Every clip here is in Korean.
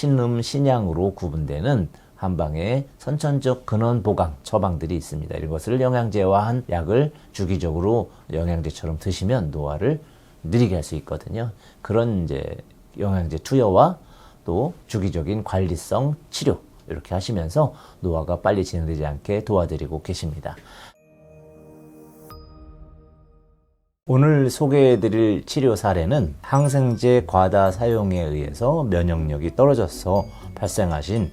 신음, 신양으로 구분되는 한방에 선천적 근원 보강 처방들이 있습니다. 이것을 영양제화한 약을 주기적으로 영양제처럼 드시면 노화를 느리게 할 수 있거든요. 그런 이제 영양제 투여와 또 주기적인 관리성 치료 이렇게 하시면서 노화가 빨리 진행되지 않게 도와드리고 계십니다. 오늘 소개해드릴 치료 사례는 항생제 과다 사용에 의해서 면역력이 떨어져서 발생하신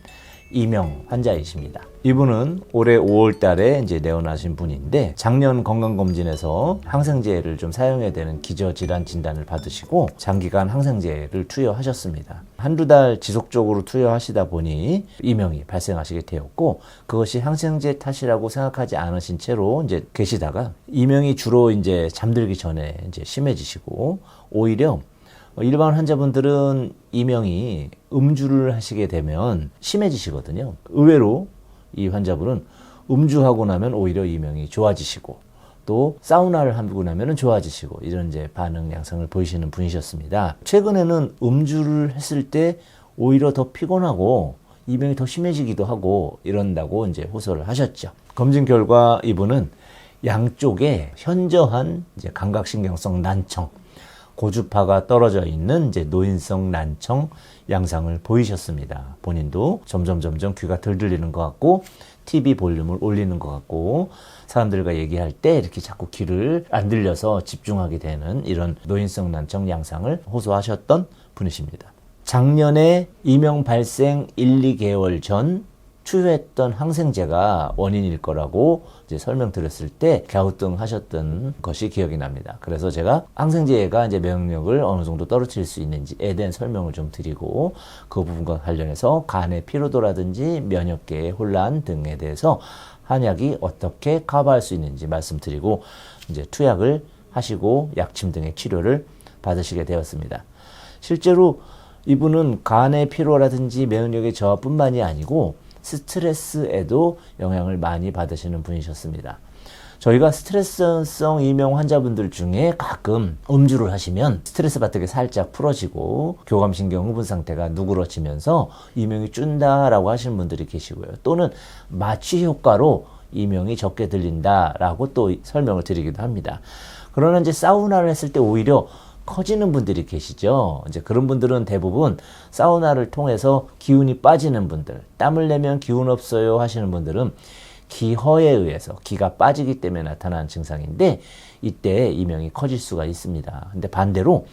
이명 환자이십니다. 이분은 올해 5월 달에 이제 내원하신 분인데 작년 건강검진에서 항생제를 좀 사용해야 되는 기저질환 진단을 받으시고 장기간 항생제를 투여하셨습니다. 한두 달 지속적으로 투여하시다 보니 이명이 발생하시게 되었고 그것이 항생제 탓이라고 생각하지 않으신 채로 이제 계시다가 이명이 주로 이제 잠들기 전에 이제 심해지시고 오히려 일반 환자분들은 이명이 음주를 하시게 되면 심해지시거든요. 의외로 이 환자분은 음주하고 나면 오히려 이명이 좋아지시고 또 사우나를 하고 나면 좋아지시고 이런 이제 반응 양상을 보이시는 분이셨습니다. 최근에는 음주를 했을 때 오히려 더 피곤하고 이명이 더 심해지기도 하고 이런다고 이제 호소를 하셨죠. 검진 결과 이분은 양쪽에 현저한 이제 감각신경성 난청, 고주파가 떨어져 있는 이제 노인성 난청 양상을 보이셨습니다. 본인도 점점 귀가 덜 들리는 것 같고 TV 볼륨을 올리는 것 같고 사람들과 얘기할 때 이렇게 자꾸 귀를 안 들려서 집중하게 되는 이런 노인성 난청 양상을 호소하셨던 분이십니다. 작년에 이명 발생 1, 2개월 전 투여했던 항생제가 원인일 거라고 이제 설명드렸을 때 갸우뚱하셨던 것이 기억이 납니다. 그래서 제가 항생제가 이제 면역력을 어느 정도 떨어뜨릴 수 있는지에 대한 설명을 좀 드리고 그 부분과 관련해서 간의 피로도라든지 면역계의 혼란 등에 대해서 한약이 어떻게 커버할 수 있는지 말씀드리고 이제 투약을 하시고 약침 등의 치료를 받으시게 되었습니다. 실제로 이분은 간의 피로라든지 면역력의 저하뿐만이 아니고 스트레스에도 영향을 많이 받으시는 분이셨습니다. 저희가 스트레스성 이명 환자분들 중에 가끔 음주를 하시면 스트레스 받는 게 살짝 풀어지고 교감신경 흥분 상태가 누그러지면서 이명이 준다라고 하시는 분들이 계시고요. 또는 마취 효과로 이명이 적게 들린다라고 또 설명을 드리기도 합니다. 그러나 이제 사우나를 했을 때 오히려 커지는 분들이 계시죠. 이제 그런 분들은 대부분 사우나를 통해서 기운이 빠지는 분들, 땀을 내면 기운 없어요 하시는 분들은 기허에 의해서 기가 빠지기 때문에 나타나는 증상인데 이때 이명이 커질 수가 있습니다. 근데 반대로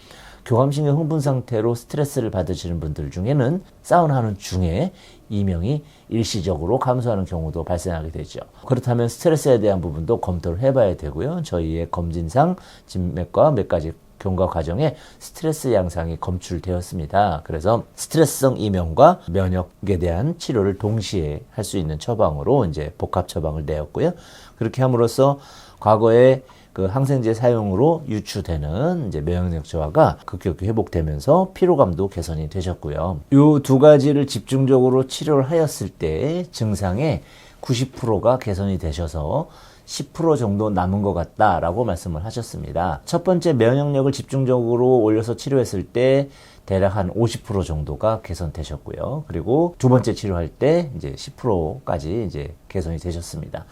교감신경 흥분 상태로 스트레스를 받으시는 분들 중에는 사우나 하는 중에 이명이 일시적으로 감소하는 경우도 발생하게 되죠. 그렇다면 스트레스에 대한 부분도 검토를 해봐야 되고요. 저희의 검진상 진맥과 몇 가지 경과 과정에 스트레스 양상이 검출되었습니다. 그래서 스트레스성 이명과 면역에 대한 치료를 동시에 할 수 있는 처방으로 이제 복합 처방을 내었고요. 그렇게 함으로써 과거에 그 항생제 사용으로 유추되는 이제 면역력 저하가 급격히 회복되면서 피로감도 개선이 되셨고요. 이 두 가지를 집중적으로 치료를 하였을 때 증상의 90%가 개선이 되셔서 10% 정도 남은 것 같다라고 말씀을 하셨습니다. 첫 번째 면역력을 집중적으로 올려서 치료했을 때 대략 한 50% 정도가 개선되셨고요. 그리고 두 번째 치료할 때 이제 10%까지 이제 개선이 되셨습니다.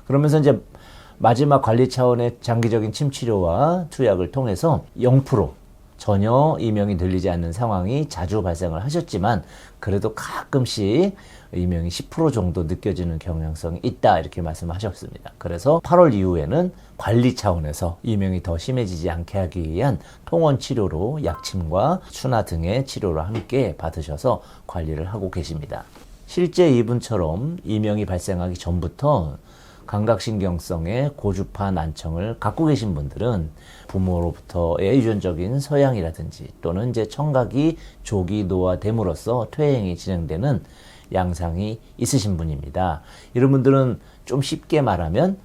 그러면서 이제 마지막 관리 차원의 장기적인 침 치료와 투약을 통해서 0% 전혀 이명이 들리지 않는 상황이 자주 발생을 하셨지만 그래도 가끔씩 이명이 10% 정도 느껴지는 경향성이 있다 이렇게 말씀하셨습니다. 그래서 8월 이후에는 관리 차원에서 이명이 더 심해지지 않게 하기 위한 통원 치료로 약침과 추나 등의 치료를 함께 받으셔서 관리를 하고 계십니다. 실제 이분처럼 이명이 발생하기 전부터 감각신경성의 고주파 난청을 갖고 계신 분들은 부모로부터의 유전적인 서양이라든지 또는 이제 청각이 조기 노화됨으로써 퇴행이 진행되는 양상이 있으신 분입니다. 이런 분들은 좀 쉽게 말하면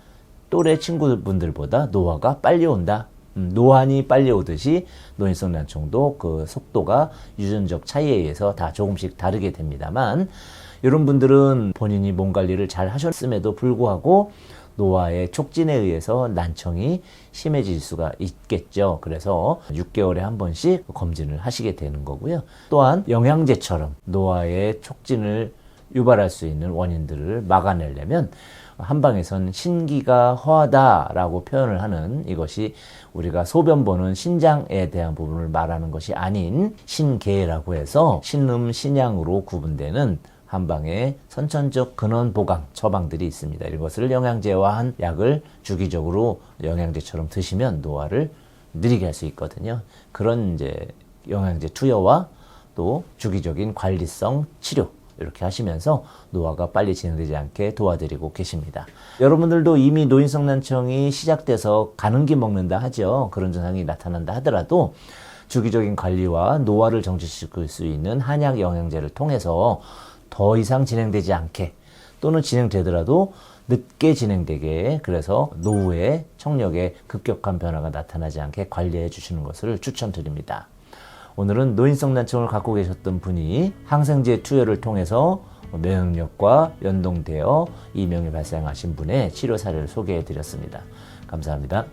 또래 친구분들보다 노화가 빨리 온다. 노안이 빨리 오듯이 노인성 난청도 그 속도가 유전적 차이에 의해서 다 조금씩 다르게 됩니다만 이런 분들은 본인이 몸 관리를 잘 하셨음에도 불구하고 노화의 촉진에 의해서 난청이 심해질 수가 있겠죠. 그래서 6개월에 한 번씩 검진을 하시게 되는 거고요. 또한 영양제처럼 노화의 촉진을 유발할 수 있는 원인들을 막아내려면 한방에선 신기가 허하다라고 표현을 하는, 이것이 우리가 소변 보는 신장에 대한 부분을 말하는 것이 아닌 신계라고 해서 신음, 신양으로 구분되는 한방에 선천적 근원 보강 처방들이 있습니다. 이것을 영양제화한 약을 주기적으로 영양제처럼 드시면 노화를 느리게 할 수 있거든요. 그런 이제 영양제 투여와 또 주기적인 관리성 치료, 이렇게 하시면서 노화가 빨리 진행되지 않게 도와드리고 계십니다. 여러분들도 이미 노인성 난청이 시작돼서 가는 길 먹는다 하죠. 그런 증상이 나타난다 하더라도 주기적인 관리와 노화를 정지시킬 수 있는 한약 영양제를 통해서 더 이상 진행되지 않게, 또는 진행되더라도 늦게 진행되게, 그래서 노후에 청력에 급격한 변화가 나타나지 않게 관리해 주시는 것을 추천드립니다. 오늘은 노인성 난청을 갖고 계셨던 분이 항생제 투여를 통해서 면역력과 연동되어 이명이 발생하신 분의 치료 사례를 소개해 드렸습니다. 감사합니다.